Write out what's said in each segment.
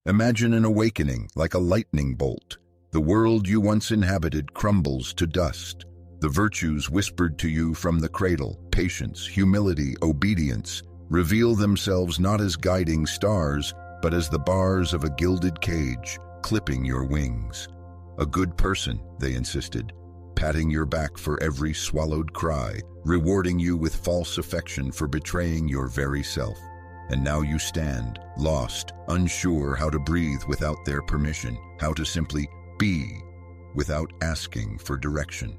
Imagine an awakening like a lightning bolt. The world you once inhabited crumbles to dust. The virtues whispered to you from the cradle, patience, humility, obedience, reveal themselves not as guiding stars, but as the bars of a gilded cage, clipping your wings. A good person, they insisted, patting your back for every swallowed cry, rewarding you with false affection for betraying your very self. And now you stand, lost, unsure how to breathe without their permission, how to simply be without asking for direction.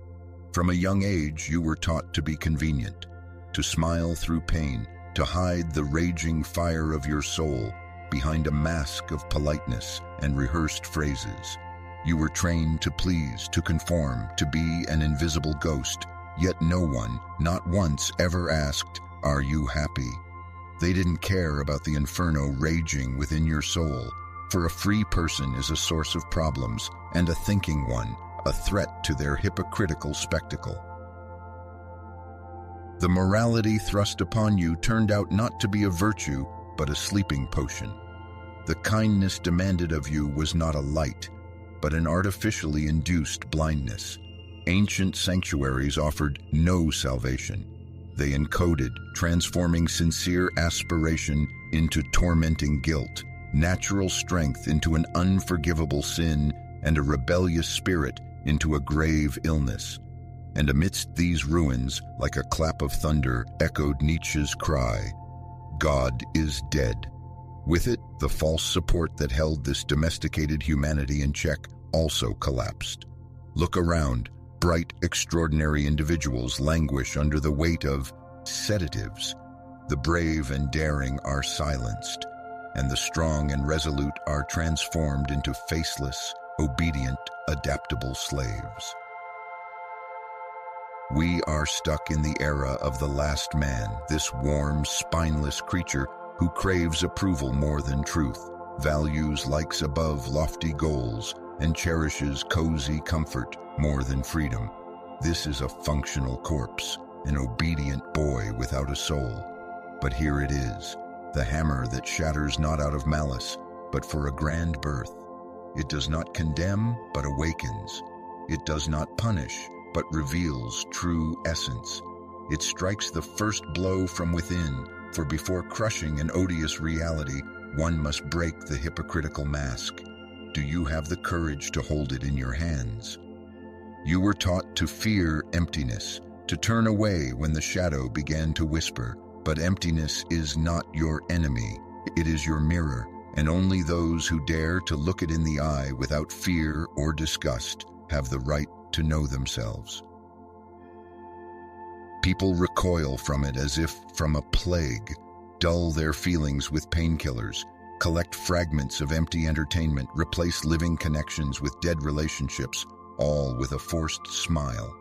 From a young age, you were taught to be convenient, to smile through pain, to hide the raging fire of your soul behind a mask of politeness and rehearsed phrases. You were trained to please, to conform, to be an invisible ghost, yet no one, not once, ever asked, "Are you happy?" They didn't care about the inferno raging within your soul, for a free person is a source of problems, and a thinking one, a threat to their hypocritical spectacle. The morality thrust upon you turned out not to be a virtue, but a sleeping potion. The kindness demanded of you was not a light, but an artificially induced blindness. Ancient sanctuaries offered no salvation. They encoded, transforming sincere aspiration into tormenting guilt, natural strength into an unforgivable sin, and a rebellious spirit into a grave illness. And amidst these ruins, like a clap of thunder, echoed Nietzsche's cry, "God is dead." With it, the false support that held this domesticated humanity in check also collapsed. Look around. Bright, extraordinary individuals languish under the weight of sedatives. The brave and daring are silenced, and the strong and resolute are transformed into faceless, obedient, adaptable slaves. We are stuck in the era of the last man, this warm, spineless creature who craves approval more than truth, values likes above lofty goals, and cherishes cozy comfort more than freedom. This is a functional corpse, an obedient boy without a soul. But here it is, the hammer that shatters not out of malice, but for a grand birth. It does not condemn, but awakens. It does not punish, but reveals true essence. It strikes the first blow from within, for before crushing an odious reality, one must break the hypocritical mask. Do you have the courage to hold it in your hands? You were taught to fear emptiness, to turn away when the shadow began to whisper. But emptiness is not your enemy. It is your mirror, and only those who dare to look it in the eye without fear or disgust have the right to know themselves. People recoil from it as if from a plague, dull their feelings with painkillers, collect fragments of empty entertainment, replace living connections with dead relationships, all with a forced smile.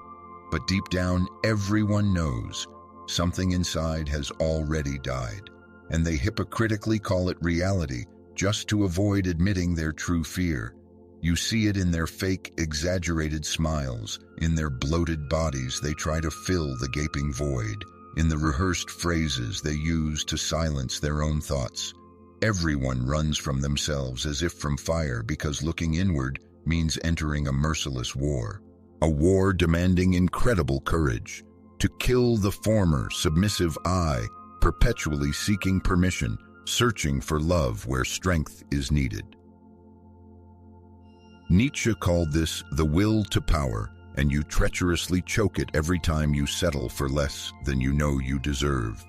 But deep down, everyone knows something inside has already died, and they hypocritically call it reality just to avoid admitting their true fear. You see it in their fake, exaggerated smiles, in their bloated bodies they try to fill the gaping void, in the rehearsed phrases they use to silence their own thoughts. Everyone runs from themselves as if from fire, because looking inward means entering a merciless war. A war demanding incredible courage. To kill the former, submissive I, perpetually seeking permission, searching for love where strength is needed. Nietzsche called this the will to power, and you treacherously choke it every time you settle for less than you know you deserve.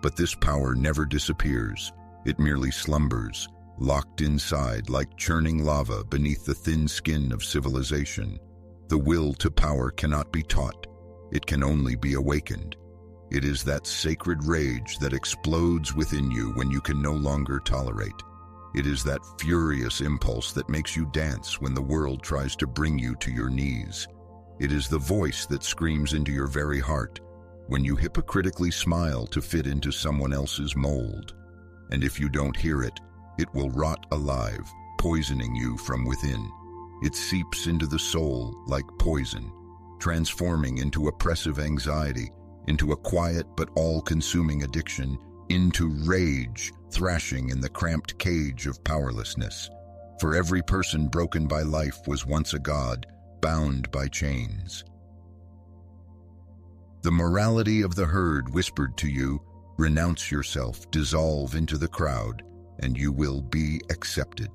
But this power never disappears. It merely slumbers, locked inside like churning lava beneath the thin skin of civilization. The will to power cannot be taught. It can only be awakened. It is that sacred rage that explodes within you when you can no longer tolerate. It is that furious impulse that makes you dance when the world tries to bring you to your knees. It is the voice that screams into your very heart when you hypocritically smile to fit into someone else's mold. And if you don't hear it, it will rot alive, poisoning you from within. It seeps into the soul like poison, transforming into oppressive anxiety, into a quiet but all-consuming addiction, into rage, thrashing in the cramped cage of powerlessness. For every person broken by life was once a god, bound by chains. The morality of the herd whispered to you, renounce yourself, dissolve into the crowd, and you will be accepted.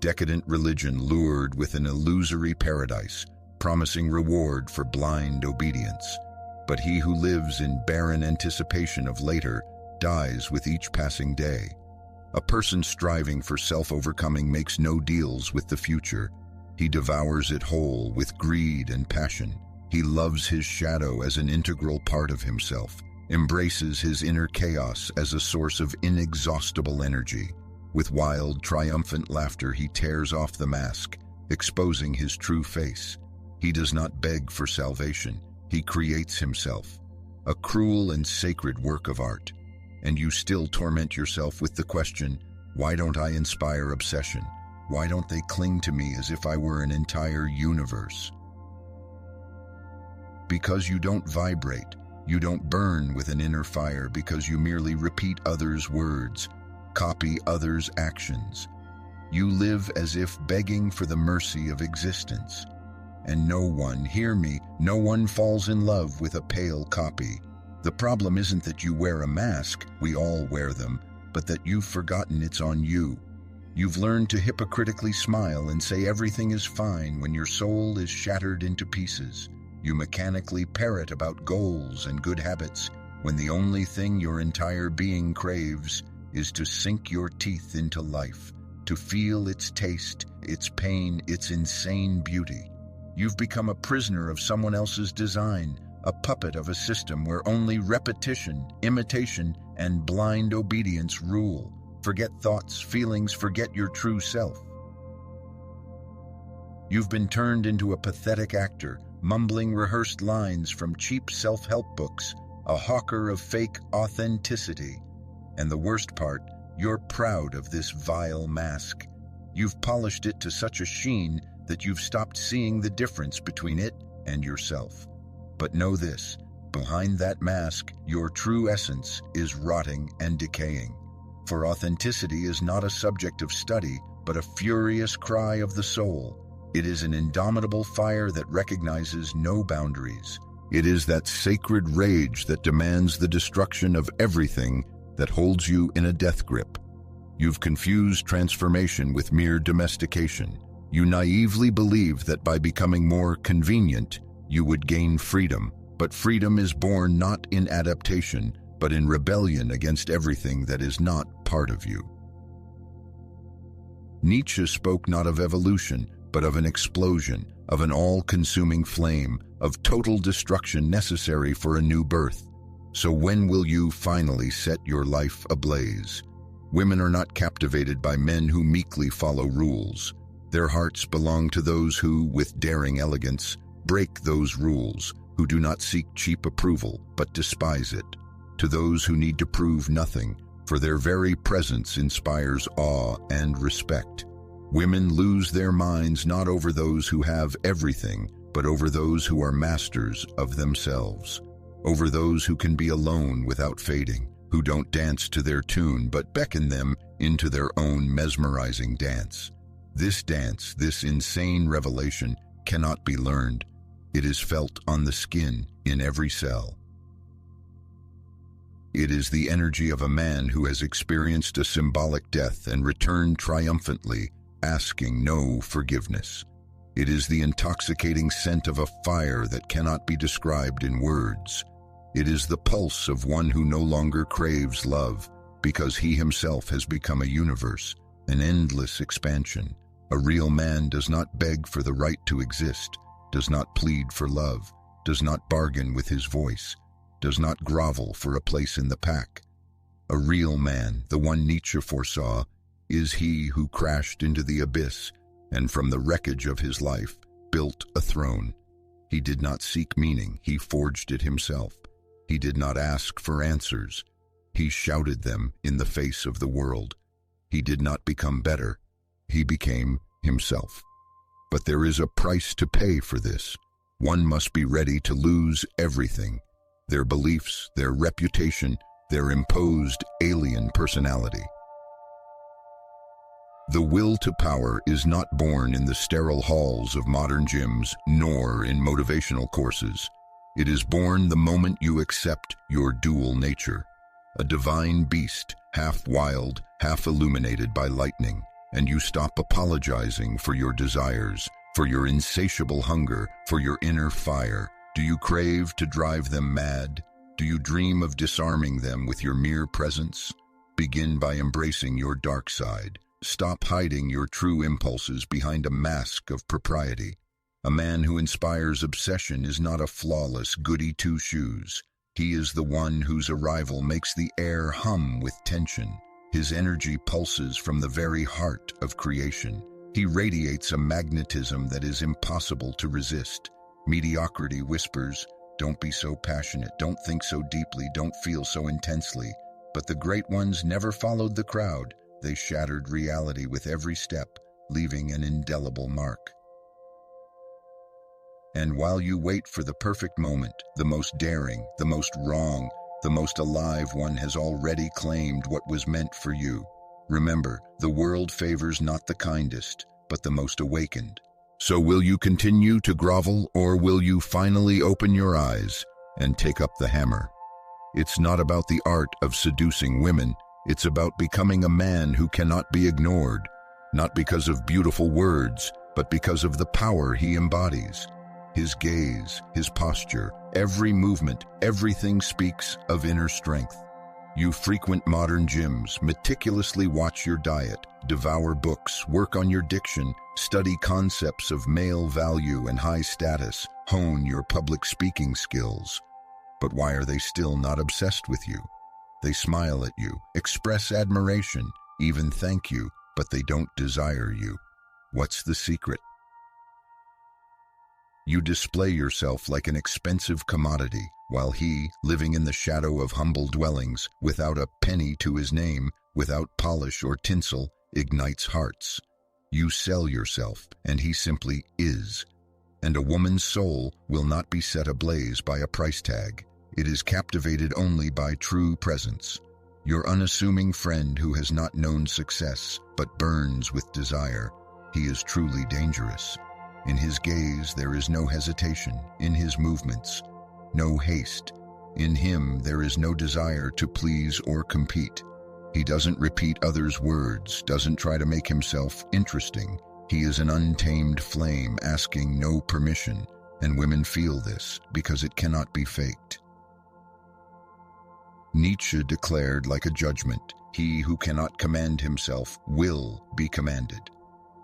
Decadent religion lured with an illusory paradise, promising reward for blind obedience. But he who lives in barren anticipation of later dies with each passing day. A person striving for self-overcoming makes no deals with the future. He devours it whole with greed and passion. He loves his shadow as an integral part of himself, embraces his inner chaos as a source of inexhaustible energy. With wild, triumphant laughter, he tears off the mask, exposing his true face. He does not beg for salvation. He creates himself, a cruel and sacred work of art. And you still torment yourself with the question, why don't I inspire obsession? Why don't they cling to me as if I were an entire universe? Because you don't vibrate, you don't burn with an inner fire, because you merely repeat others' words, copy others' actions. You live as if begging for the mercy of existence. And no one, hear me, no one falls in love with a pale copy. The problem isn't that you wear a mask, we all wear them, but that you've forgotten it's on you. You've learned to hypocritically smile and say everything is fine when your soul is shattered into pieces. You mechanically parrot about goals and good habits when the only thing your entire being craves is to sink your teeth into life, to feel its taste, its pain, its insane beauty. You've become a prisoner of someone else's design, a puppet of a system where only repetition, imitation, and blind obedience rule. Forget thoughts, feelings, forget your true self. You've been turned into a pathetic actor, mumbling rehearsed lines from cheap self-help books, a hawker of fake authenticity. And the worst part, you're proud of this vile mask. You've polished it to such a sheen that you've stopped seeing the difference between it and yourself. But know this, behind that mask, your true essence is rotting and decaying. For authenticity is not a subject of study, but a furious cry of the soul. It is an indomitable fire that recognizes no boundaries. It is that sacred rage that demands the destruction of everything that holds you in a death grip. You've confused transformation with mere domestication. You naively believe that by becoming more convenient, you would gain freedom, but freedom is born not in adaptation, but in rebellion against everything that is not part of you. Nietzsche spoke not of evolution, but of an explosion, of an all-consuming flame, of total destruction necessary for a new birth. So when will you finally set your life ablaze? Women are not captivated by men who meekly follow rules. Their hearts belong to those who, with daring elegance, break those rules, who do not seek cheap approval, but despise it. To those who need to prove nothing, for their very presence inspires awe and respect. Women lose their minds not over those who have everything, but over those who are masters of themselves, over those who can be alone without fading, who don't dance to their tune but beckon them into their own mesmerizing dance. This dance, this insane revelation, cannot be learned. It is felt on the skin, in every cell. It is the energy of a man who has experienced a symbolic death and returned triumphantly, asking no forgiveness. It is the intoxicating scent of a fire that cannot be described in words. It is the pulse of one who no longer craves love, because he himself has become a universe, an endless expansion. A real man does not beg for the right to exist, does not plead for love, does not bargain with his voice, does not grovel for a place in the pack. A real man, the one Nietzsche foresaw, is he who crashed into the abyss and from the wreckage of his life built a throne. He did not seek meaning, he forged it himself. He did not ask for answers, he shouted them in the face of the world. He did not become better, he became himself. But there is a price to pay for this. One must be ready to lose everything, their beliefs, their reputation, their imposed alien personality. The will to power is not born in the sterile halls of modern gyms, nor in motivational courses. It is born the moment you accept your dual nature, a divine beast, half wild, half illuminated by lightning, and you stop apologizing for your desires, for your insatiable hunger, for your inner fire. Do you crave to drive them mad? Do you dream of disarming them with your mere presence? Begin by embracing your dark side. Stop hiding your true impulses behind a mask of propriety. A man who inspires obsession is not a flawless goody two-shoes. He is the one whose arrival makes the air hum with tension. His energy pulses from the very heart of creation. He radiates a magnetism that is impossible to resist. Mediocrity whispers, "Don't be so passionate, don't think so deeply, don't feel so intensely." But the great ones never followed the crowd. They shattered reality with every step, leaving an indelible mark. And while you wait for the perfect moment, the most daring, the most wrong, the most alive one has already claimed what was meant for you. Remember, the world favors not the kindest, but the most awakened. So will you continue to grovel, or will you finally open your eyes and take up the hammer? It's not about the art of seducing women. It's about becoming a man who cannot be ignored, not because of beautiful words, but because of the power he embodies. His gaze, his posture, every movement, everything speaks of inner strength. You frequent modern gyms, meticulously watch your diet, devour books, work on your diction, study concepts of male value and high status, hone your public speaking skills. But why are they still not obsessed with you? They smile at you, express admiration, even thank you, but they don't desire you. What's the secret? You display yourself like an expensive commodity, while he, living in the shadow of humble dwellings, without a penny to his name, without polish or tinsel, ignites hearts. You sell yourself, and he simply is. And a woman's soul will not be set ablaze by a price tag. It is captivated only by true presence. Your unassuming friend who has not known success, but burns with desire. He is truly dangerous. In his gaze there is no hesitation, in his movements, no haste. In him there is no desire to please or compete. He doesn't repeat others' words, doesn't try to make himself interesting. He is an untamed flame asking no permission, and women feel this because it cannot be faked. Nietzsche declared like a judgment, "He who cannot command himself will be commanded."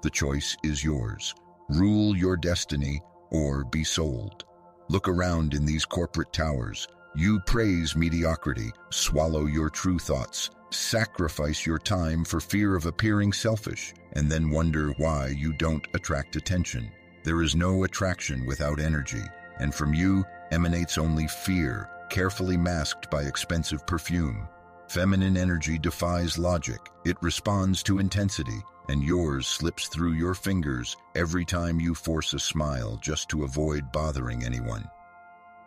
The choice is yours. Rule your destiny or be sold. Look around in these corporate towers. You praise mediocrity, swallow your true thoughts, sacrifice your time for fear of appearing selfish, and then wonder why you don't attract attention. There is no attraction without energy, and from you emanates only fear, carefully masked by expensive perfume. Feminine energy defies logic. It responds to intensity, and yours slips through your fingers every time you force a smile just to avoid bothering anyone.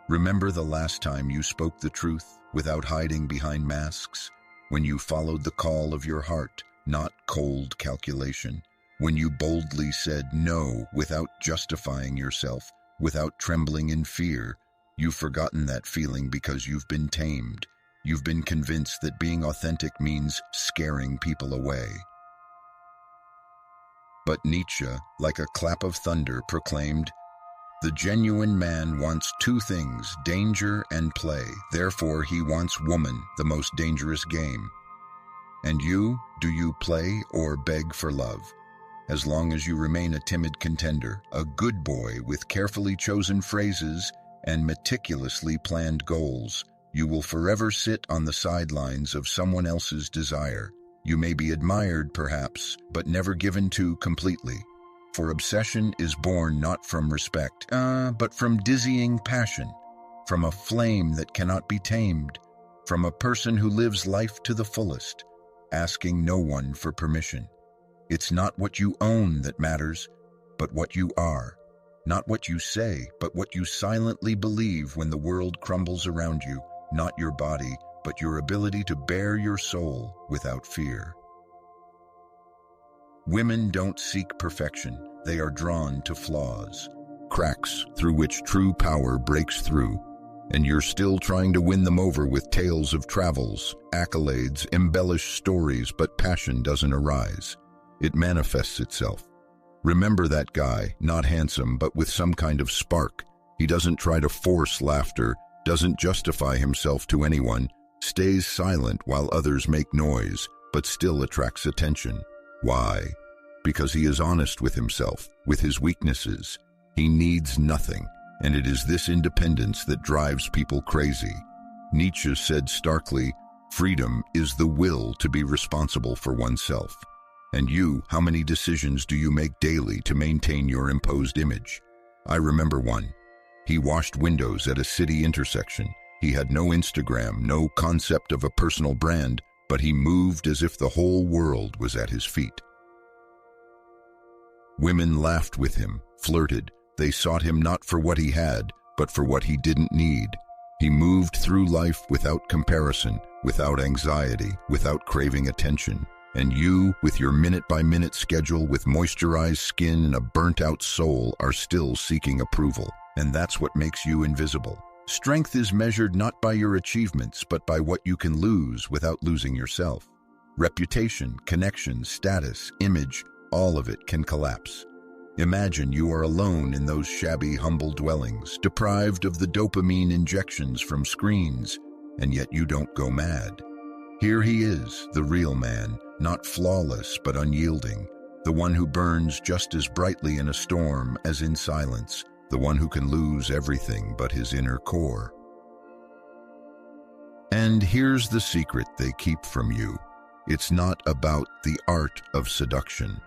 Remember the last time you spoke the truth without hiding behind masks? When you followed the call of your heart, not cold calculation. When you boldly said no without justifying yourself, without trembling in fear. You've forgotten that feeling because you've been tamed. You've been convinced that being authentic means scaring people away. But Nietzsche, like a clap of thunder, proclaimed, "The genuine man wants two things, danger and play. Therefore he wants woman, the most dangerous game." And you, do you play or beg for love? As long as you remain a timid contender, a good boy with carefully chosen phrases and meticulously planned goals, you will forever sit on the sidelines of someone else's desire. You may be admired, perhaps, but never given to completely. For obsession is born not from respect, but from dizzying passion, from a flame that cannot be tamed, from a person who lives life to the fullest, asking no one for permission. It's not what you own that matters, but what you are. Not what you say, but what you silently believe when the world crumbles around you. Not your body, but your ability to bear your soul without fear. Women don't seek perfection, they are drawn to flaws, cracks through which true power breaks through, and you're still trying to win them over with tales of travels, accolades, embellished stories, but passion doesn't arise. It manifests itself. Remember that guy, not handsome, but with some kind of spark. He doesn't try to force laughter, doesn't justify himself to anyone, stays silent while others make noise, but still attracts attention. Why? Because he is honest with himself, with his weaknesses. He needs nothing, and it is this independence that drives people crazy. Nietzsche said starkly, "Freedom is the will to be responsible for oneself." And you, how many decisions do you make daily to maintain your imposed image? I remember one. He washed windows at a city intersection. He had no Instagram, no concept of a personal brand, but he moved as if the whole world was at his feet. Women laughed with him, flirted. They sought him not for what he had, but for what he didn't need. He moved through life without comparison, without anxiety, without craving attention. And you, with your minute-by-minute schedule, with moisturized skin and a burnt-out soul, are still seeking approval. And that's what makes you invisible. Strength is measured not by your achievements, but by what you can lose without losing yourself. Reputation, connections, status, image, all of it can collapse. Imagine you are alone in those shabby, humble dwellings, deprived of the dopamine injections from screens, and yet you don't go mad. Here he is, the real man, not flawless but unyielding, the one who burns just as brightly in a storm as in silence, the one who can lose everything but his inner core. And here's the secret they keep from you. It's not about the art of seduction.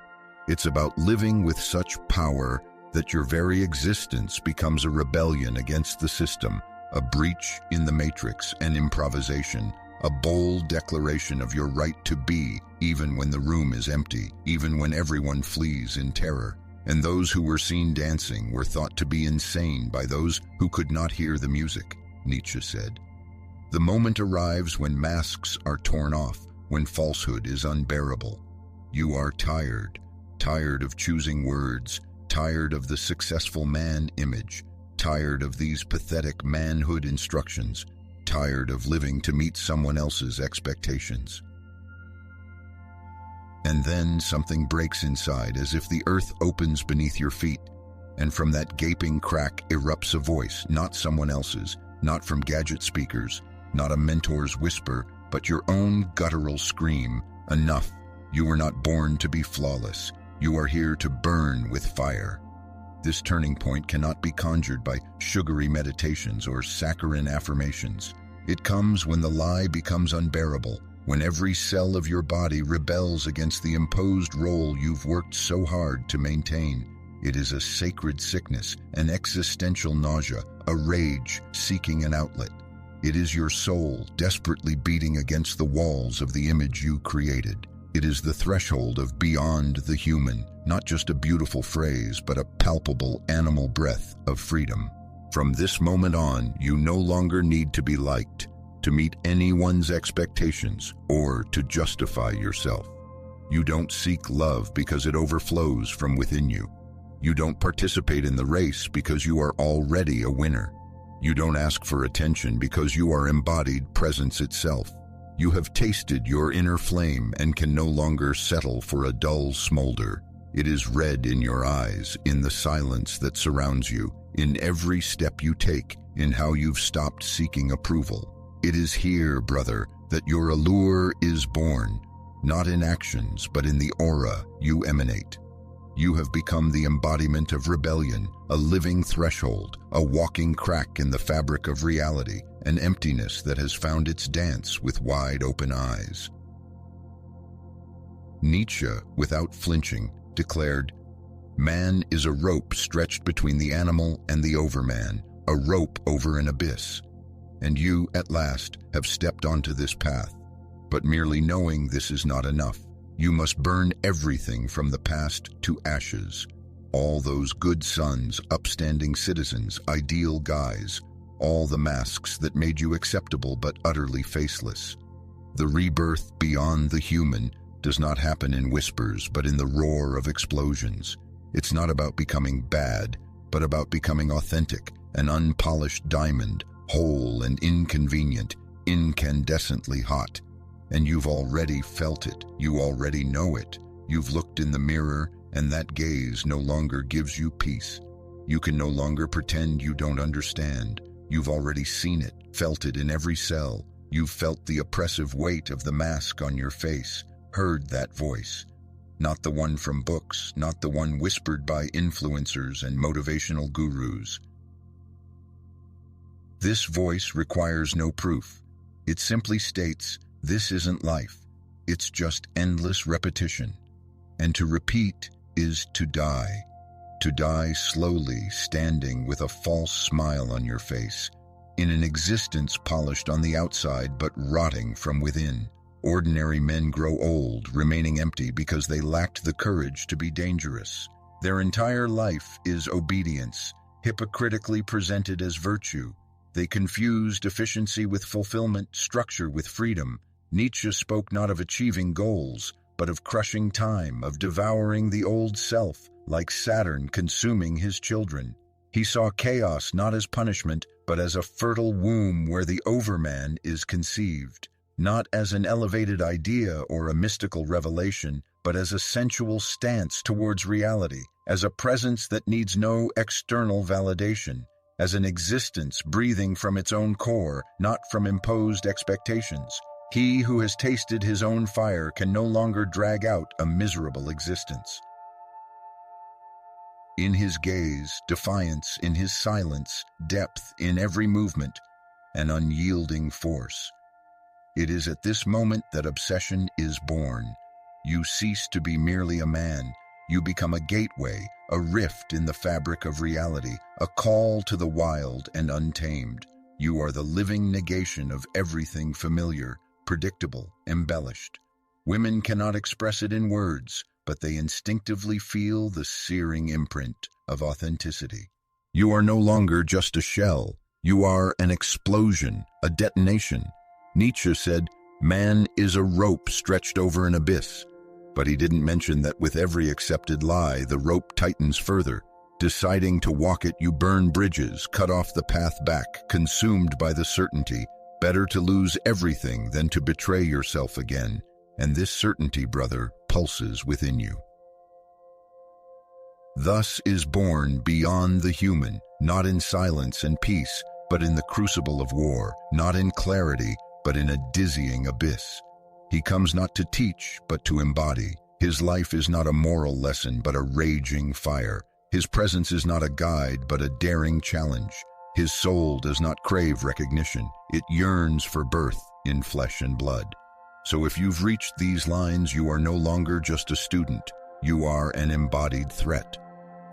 It's about living with such power that your very existence becomes a rebellion against the system, a breach in the matrix, an improvisation, a bold declaration of your right to be, even when the room is empty, even when everyone flees in terror. And those who were seen dancing were thought to be insane by those who could not hear the music, Nietzsche said. The moment arrives when masks are torn off, when falsehood is unbearable. You are tired of choosing words, tired of the successful man image, tired of these pathetic manhood instructions, tired of living to meet someone else's expectations. And then something breaks inside, as if the earth opens beneath your feet, and from that gaping crack erupts a voice, not someone else's, not from gadget speakers, not a mentor's whisper, but your own guttural scream. Enough. You were not born to be flawless. You are here to burn with fire. This turning point cannot be conjured by sugary meditations or saccharine affirmations. It comes when the lie becomes unbearable, when every cell of your body rebels against the imposed role you've worked so hard to maintain. It is a sacred sickness, an existential nausea, a rage seeking an outlet. It is your soul desperately beating against the walls of the image you created. It is the threshold of beyond the human, not just a beautiful phrase, but a palpable animal breath of freedom. From this moment on, you no longer need to be liked, to meet anyone's expectations, or to justify yourself. You don't seek love because it overflows from within you. You don't participate in the race because you are already a winner. You don't ask for attention because you are embodied presence itself. You have tasted your inner flame and can no longer settle for a dull smolder. It is red in your eyes, in the silence that surrounds you, in every step you take, in how you've stopped seeking approval. It is here, brother, that your allure is born, not in actions, but in the aura you emanate. You have become the embodiment of rebellion, a living threshold, a walking crack in the fabric of reality, an emptiness that has found its dance with wide open eyes. Nietzsche, without flinching, declared, "Man is a rope stretched between the animal and the overman, a rope over an abyss. And you, at last, have stepped onto this path. But merely knowing this is not enough. You must burn everything from the past to ashes. All those good sons, upstanding citizens, ideal guys, all the masks that made you acceptable but utterly faceless. The rebirth beyond the human, does not happen in whispers, but in the roar of explosions. It's not about becoming bad, but about becoming authentic, an unpolished diamond, whole and inconvenient, incandescently hot. And you've already felt it. You already know it. You've looked in the mirror, and that gaze no longer gives you peace. You can no longer pretend you don't understand. You've already seen it, felt it in every cell. You've felt the oppressive weight of the mask on your face, heard that voice. Not the one from books, not the one whispered by influencers and motivational gurus. This voice requires no proof. It simply states, this isn't life. It's just endless repetition. And to repeat is to die. To die slowly, standing with a false smile on your face, in an existence polished on the outside but rotting from within. Ordinary men grow old, remaining empty because they lacked the courage to be dangerous. Their entire life is obedience, hypocritically presented as virtue. They confused efficiency with fulfillment, structure with freedom. Nietzsche spoke not of achieving goals, but of crushing time, of devouring the old self, like Saturn consuming his children. He saw chaos not as punishment, but as a fertile womb where the overman is conceived. Not as an elevated idea or a mystical revelation, but as a sensual stance towards reality, as a presence that needs no external validation, as an existence breathing from its own core, not from imposed expectations. He who has tasted his own fire can no longer drag out a miserable existence. In his gaze, defiance; in his silence, depth; in every movement, an unyielding force. It is at this moment that obsession is born. You cease to be merely a man. You become a gateway, a rift in the fabric of reality, a call to the wild and untamed. You are the living negation of everything familiar, predictable, embellished. Women cannot express it in words, but they instinctively feel the searing imprint of authenticity. You are no longer just a shell. You are an explosion, a detonation. Nietzsche said, "Man is a rope stretched over an abyss." But he didn't mention that with every accepted lie, the rope tightens further. Deciding to walk it, you burn bridges, cut off the path back, consumed by the certainty. Better to lose everything than to betray yourself again. And this certainty, brother, pulses within you. Thus is born beyond the human, not in silence and peace, but in the crucible of war, not in clarity, but in a dizzying abyss. He comes not to teach, but to embody. His life is not a moral lesson, but a raging fire. His presence is not a guide, but a daring challenge. His soul does not crave recognition. It yearns for birth in flesh and blood. So if you've reached these lines, you are no longer just a student. You are an embodied threat.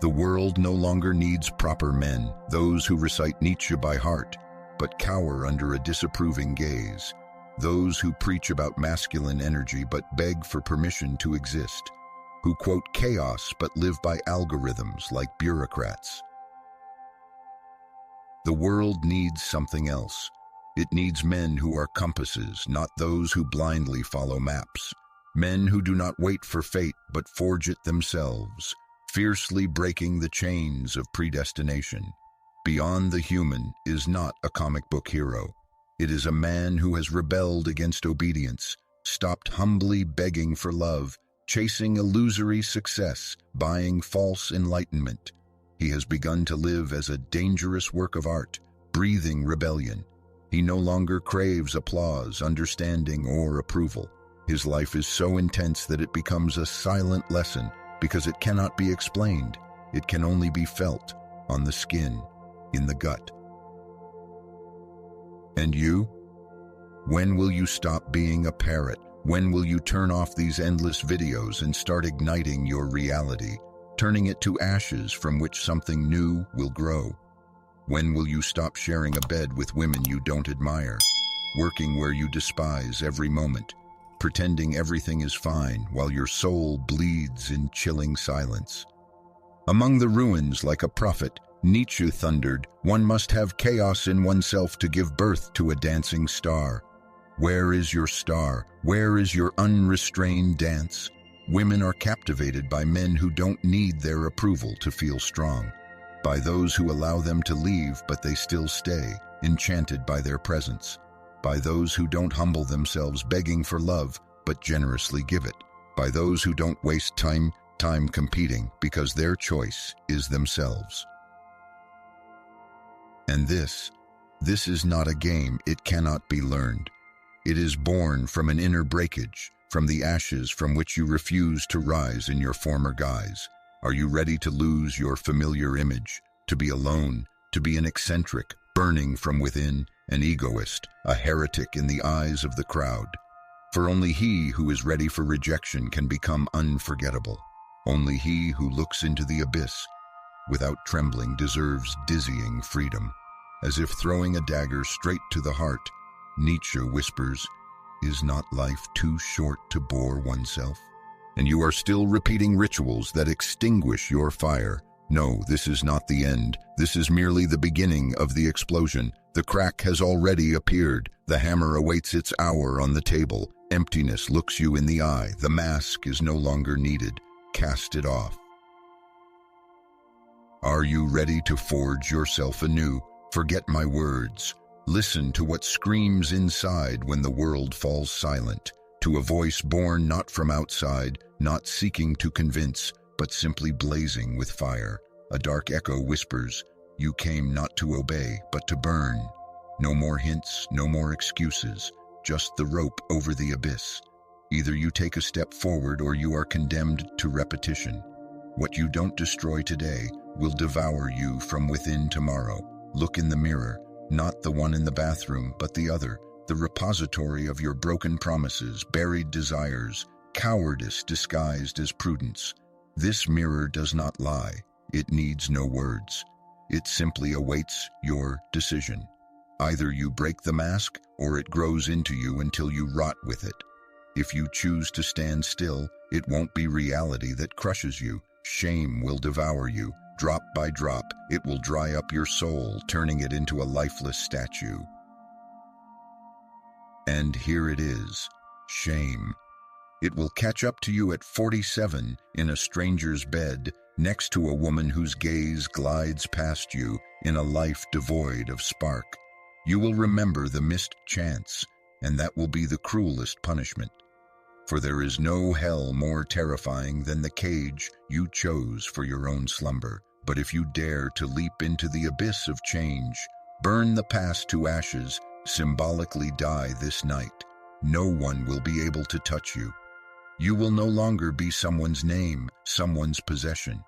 The world no longer needs proper men, those who recite Nietzsche by heart, but cower under a disapproving gaze. Those who preach about masculine energy but beg for permission to exist. Who quote chaos but live by algorithms like bureaucrats. The world needs something else. It needs men who are compasses, not those who blindly follow maps. Men who do not wait for fate but forge it themselves, fiercely breaking the chains of predestination. Beyond the human is not a comic book hero. It is a man who has rebelled against obedience, stopped humbly begging for love, chasing illusory success, buying false enlightenment. He has begun to live as a dangerous work of art, breathing rebellion. He no longer craves applause, understanding, or approval. His life is so intense that it becomes a silent lesson because it cannot be explained. It can only be felt on the skin, in the gut. And you? When will you stop being a parrot? When will you turn off these endless videos and start igniting your reality, turning it to ashes from which something new will grow? When will you stop sharing a bed with women you don't admire, working where you despise every moment, pretending everything is fine while your soul bleeds in chilling silence? Among the ruins, like a prophet, Nietzsche thundered, "One must have chaos in oneself to give birth to a dancing star." Where is your star? Where is your unrestrained dance? Women are captivated by men who don't need their approval to feel strong, by those who allow them to leave but they still stay, enchanted by their presence, by those who don't humble themselves begging for love but generously give it, by those who don't waste time competing because their choice is themselves. And this is not a game. It cannot be learned. It is born from an inner breakage, from the ashes from which you refuse to rise in your former guise. Are you ready to lose your familiar image, to be alone, to be an eccentric, burning from within, an egoist, a heretic in the eyes of the crowd? For only he who is ready for rejection can become unforgettable. Only he who looks into the abyss without trembling deserves dizzying freedom. As if throwing a dagger straight to the heart, Nietzsche whispers, "Is not life too short to bore oneself?" And you are still repeating rituals that extinguish your fire. No, this is not the end. This is merely the beginning of the explosion. The crack has already appeared. The hammer awaits its hour on the table. Emptiness looks you in the eye. The mask is no longer needed. Cast it off. Are you ready to forge yourself anew? Forget my words. Listen to what screams inside when the world falls silent, to a voice born not from outside, not seeking to convince, but simply blazing with fire. A dark echo whispers, "You came not to obey, but to burn." No more hints, no more excuses, just the rope over the abyss. Either you take a step forward or you are condemned to repetition. What you don't destroy today will devour you from within tomorrow. Look in the mirror, not the one in the bathroom, but the other, the repository of your broken promises, buried desires, cowardice disguised as prudence. This mirror does not lie. It needs no words. It simply awaits your decision. Either you break the mask, or it grows into you until you rot with it. If you choose to stand still, it won't be reality that crushes you. Shame will devour you. Drop by drop, it will dry up your soul, turning it into a lifeless statue. And here it is, shame. It will catch up to you at 47 in a stranger's bed, next to a woman whose gaze glides past you in a life devoid of spark. You will remember the missed chance, and that will be the cruelest punishment. For there is no hell more terrifying than the cage you chose for your own slumber. But if you dare to leap into the abyss of change, burn the past to ashes, symbolically die this night, no one will be able to touch you. You will no longer be someone's name, someone's possession.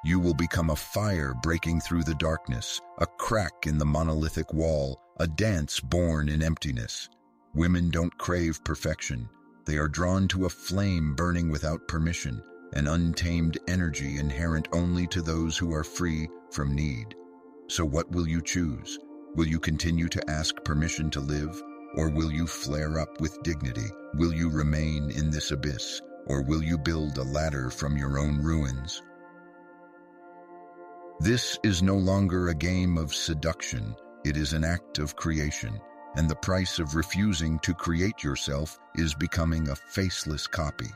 You will become a fire breaking through the darkness, a crack in the monolithic wall, a dance born in emptiness. Women don't crave perfection. They are drawn to a flame burning without permission, an untamed energy inherent only to those who are free from need. So what will you choose? Will you continue to ask permission to live, or will you flare up with dignity? Will you remain in this abyss, or will you build a ladder from your own ruins? This is no longer a game of seduction. It is an act of creation, and the price of refusing to create yourself is becoming a faceless copy.